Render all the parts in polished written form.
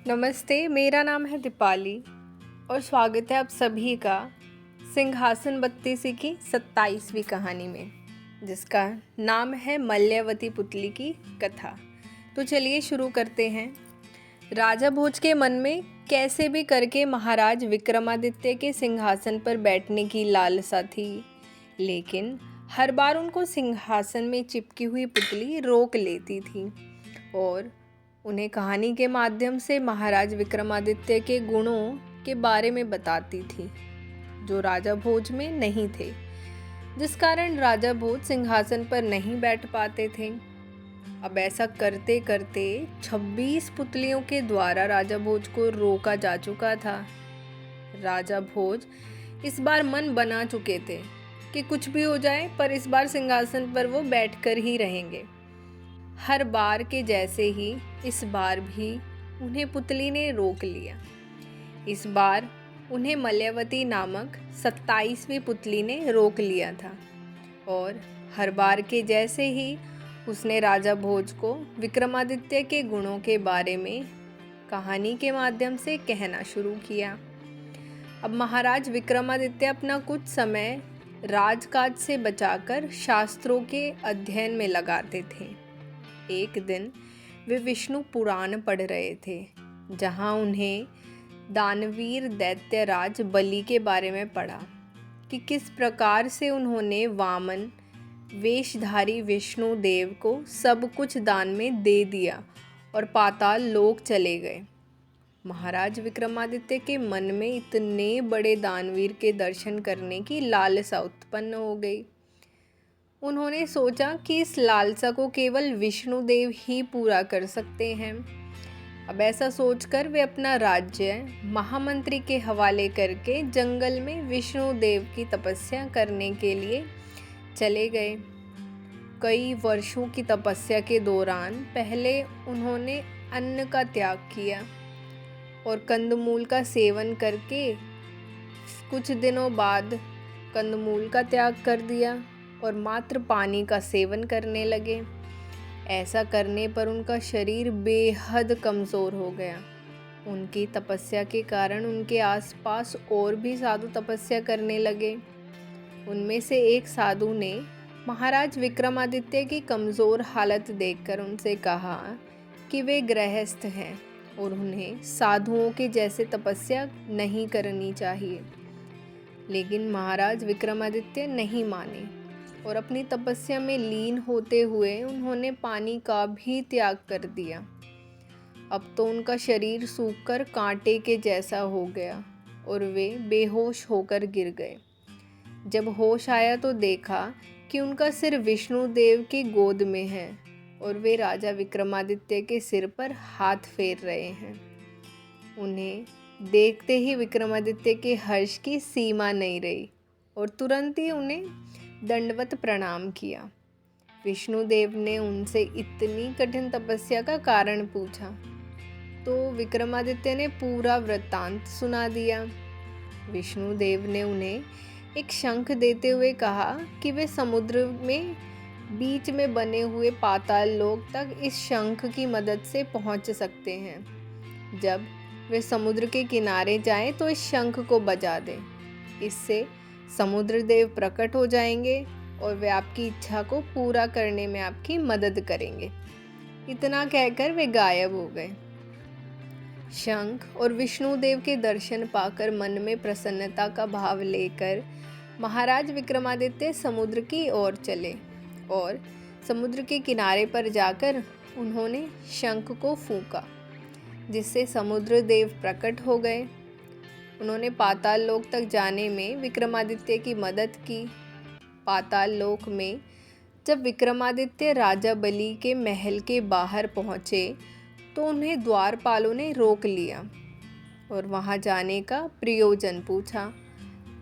नमस्ते, मेरा नाम है दीपाली और स्वागत है आप सभी का सिंहासन बत्तीसी की 27वीं कहानी में, जिसका नाम है मल्यावती पुतली की कथा। तो चलिए शुरू करते हैं। राजा भोज के मन में कैसे भी करके महाराज विक्रमादित्य के सिंहासन पर बैठने की लालसा थी, लेकिन हर बार उनको सिंहासन में चिपकी हुई पुतली रोक लेती थी और उन्हें कहानी के माध्यम से महाराज विक्रमादित्य के गुणों के बारे में बताती थी, जो राजा भोज में नहीं थे, जिस कारण राजा भोज सिंहासन पर नहीं बैठ पाते थे। अब ऐसा करते करते 26 पुतलियों के द्वारा राजा भोज को रोका जा चुका था। राजा भोज इस बार मन बना चुके थे कि कुछ भी हो जाए, पर इस बार सिंहासन पर वो बैठकर ही रहेंगे। हर बार के जैसे ही इस बार भी उन्हें पुतली ने रोक लिया। इस बार उन्हें मल्यावती नामक 27वीं पुतली ने रोक लिया था और हर बार के जैसे ही उसने राजा भोज को विक्रमादित्य के गुणों के बारे में कहानी के माध्यम से कहना शुरू किया। अब महाराज विक्रमादित्य अपना कुछ समय राजकाज से बचाकर शास्त्रों के अध्ययन में लगाते थे। एक दिन वे विष्णु पुराण पढ़ रहे थे, जहां उन्हें दानवीर दैत्यराज बलि के बारे में पढ़ा कि किस प्रकार से उन्होंने वामन वेशधारी विष्णु देव को सब कुछ दान में दे दिया और पाताल लोक चले गए। महाराज विक्रमादित्य के मन में इतने बड़े दानवीर के दर्शन करने की लालसा उत्पन्न हो गई। उन्होंने सोचा कि इस लालसा को केवल विष्णुदेव ही पूरा कर सकते हैं। अब ऐसा सोचकर वे अपना राज्य महामंत्री के हवाले करके जंगल में विष्णुदेव की तपस्या करने के लिए चले गए। कई वर्षों की तपस्या के दौरान पहले उन्होंने अन्न का त्याग किया और कंदमूल का सेवन करके कुछ दिनों बाद कंदमूल का त्याग कर दिया और मात्र पानी का सेवन करने लगे। ऐसा करने पर उनका शरीर बेहद कमज़ोर हो गया। उनकी तपस्या के कारण उनके आसपास और भी साधु तपस्या करने लगे। उनमें से एक साधु ने महाराज विक्रमादित्य की कमज़ोर हालत देखकर उनसे कहा कि वे गृहस्थ हैं और उन्हें साधुओं के जैसे तपस्या नहीं करनी चाहिए। लेकिन महाराज विक्रमादित्य नहीं माने और अपनी तपस्या में लीन होते हुए उन्होंने पानी का भी त्याग कर दिया। अब तो उनका शरीर सूखकर कांटे के जैसा हो गया और वे बेहोश होकर गिर गए। जब होश आया तो देखा कि उनका सिर विष्णुदेव की गोद में है और वे राजा विक्रमादित्य के सिर पर हाथ फेर रहे हैं। उन्हें देखते ही विक्रमादित्य के हर्ष की सीमा नहीं रही और तुरंत ही उन्हें दंडवत प्रणाम किया। विष्णुदेव ने उनसे इतनी कठिन तपस्या का कारण पूछा तो विक्रमादित्य ने पूरा वृत्तांत सुना दिया। विष्णुदेव ने उन्हें एक शंख देते हुए कहा कि वे समुद्र में बीच में बने हुए पाताल लोक तक इस शंख की मदद से पहुंच सकते हैं। जब वे समुद्र के किनारे जाएं तो इस शंख को बजा दें। इससे समुद्र देव प्रकट हो जाएंगे और वे आपकी इच्छा को पूरा करने में आपकी मदद करेंगे। इतना कहकर वे गायब हो गए। शंख और विष्णुदेव के दर्शन पाकर मन में प्रसन्नता का भाव लेकर महाराज विक्रमादित्य समुद्र की ओर चले और समुद्र के किनारे पर जाकर उन्होंने शंख को फूंका, जिससे समुद्र देव प्रकट हो गए। उन्होंने पाताल लोक तक जाने में विक्रमादित्य की मदद की। पाताल लोक में जब विक्रमादित्य राजा बलि के महल के बाहर पहुँचे तो उन्हें द्वारपालों ने रोक लिया और वहां जाने का प्रयोजन पूछा।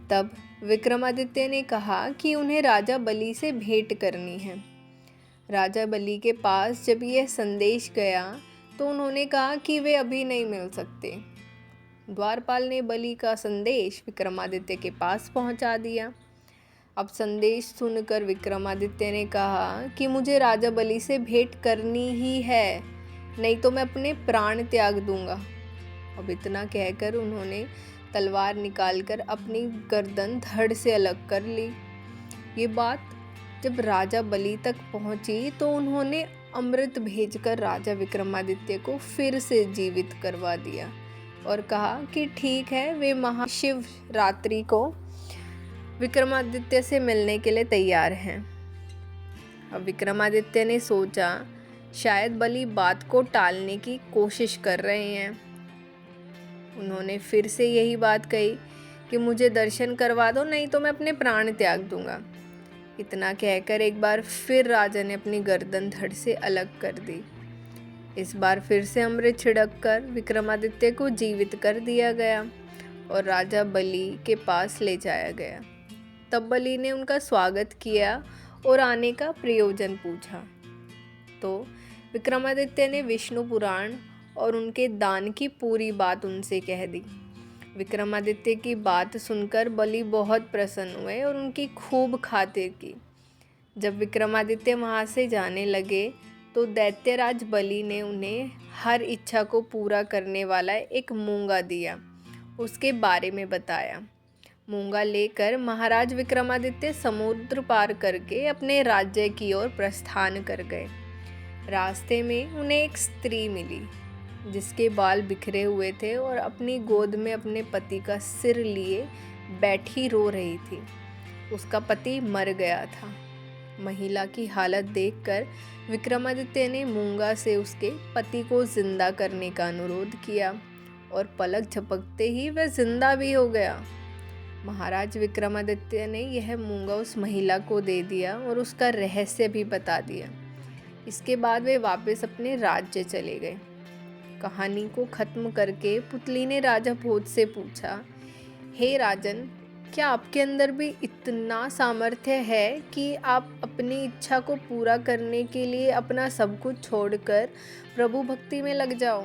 तब विक्रमादित्य ने कहा कि उन्हें राजा बलि से भेंट करनी है। राजा बलि के पास जब यह संदेश गया तो उन्होंने कहा कि वे अभी नहीं मिल सकते। द्वारपाल ने बलि का संदेश विक्रमादित्य के पास पहुंचा दिया। अब संदेश सुनकर विक्रमादित्य ने कहा कि मुझे राजा बलि से भेंट करनी ही है, नहीं तो मैं अपने प्राण त्याग दूंगा। अब इतना कहकर उन्होंने तलवार निकालकर अपनी गर्दन धड़ से अलग कर ली। ये बात जब राजा बलि तक पहुंची तो उन्होंने अमृत भेजकर राजा विक्रमादित्य को फिर से जीवित करवा दिया और कहा कि ठीक है, वे महाशिव रात्रि को विक्रमादित्य से मिलने के लिए तैयार हैं। अब विक्रमादित्य ने सोचा शायद बलि बात को टालने की कोशिश कर रहे हैं। उन्होंने फिर से यही बात कही कि मुझे दर्शन करवा दो, नहीं तो मैं अपने प्राण त्याग दूंगा। इतना कहकर एक बार फिर राजा ने अपनी गर्दन धड़ से अलग कर दी। इस बार फिर से अमृत छिड़ककर विक्रमादित्य को जीवित कर दिया गया और राजा बलि के पास ले जाया गया। तब बलि ने उनका स्वागत किया और आने का प्रयोजन पूछा। तो विक्रमादित्य ने विष्णु पुराण और उनके दान की पूरी बात उनसे कह दी। विक्रमादित्य की बात सुनकर बलि बहुत प्रसन्न हुए और उनकी खूब खातिर की। जब विक्रमादित्य वहाँ से जाने लगे तो दैत्यराज बलि ने उन्हें हर इच्छा को पूरा करने वाला एक मूंगा दिया, उसके बारे में बताया। मूंगा लेकर महाराज विक्रमादित्य समुद्र पार करके अपने राज्य की ओर प्रस्थान कर गए। रास्ते में उन्हें एक स्त्री मिली जिसके बाल बिखरे हुए थे और अपनी गोद में अपने पति का सिर लिए बैठी रो रही थी। उसका पति मर गया था। महिला की हालत देखकर विक्रमादित्य ने मूंगा से उसके पति को जिंदा करने का अनुरोध किया और पलक झपकते ही वह जिंदा भी हो गया। महाराज विक्रमादित्य ने यह मूंगा उस महिला को दे दिया और उसका रहस्य भी बता दिया। इसके बाद वे वापस अपने राज्य चले गए। कहानी को खत्म करके पुतली ने राजा भोज से पूछा, हे राजन, क्या आपके अंदर भी इतना सामर्थ्य है कि आप अपनी इच्छा को पूरा करने के लिए अपना सब कुछ छोड़कर प्रभु भक्ति में लग जाओ?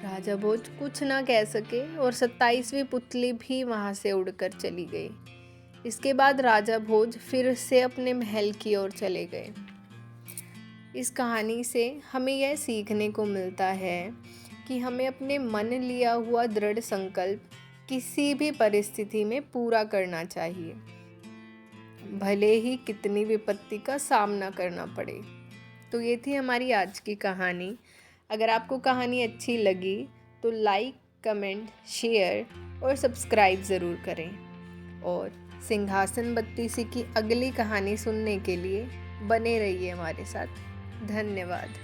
राजा भोज कुछ ना कह सके और 27वीं पुतली भी वहाँ से उड़कर चली गई। इसके बाद राजा भोज फिर से अपने महल की ओर चले गए। इस कहानी से हमें यह सीखने को मिलता है कि हमें अपने मन लिया हुआ दृढ़ संकल्प किसी भी परिस्थिति में पूरा करना चाहिए, भले ही कितनी विपत्ति का सामना करना पड़े। तो ये थी हमारी आज की कहानी। अगर आपको कहानी अच्छी लगी तो लाइक, कमेंट, शेयर और सब्सक्राइब ज़रूर करें। और सिंहासन बत्तीसी की अगली कहानी सुनने के लिए बने रहिए हमारे साथ। धन्यवाद।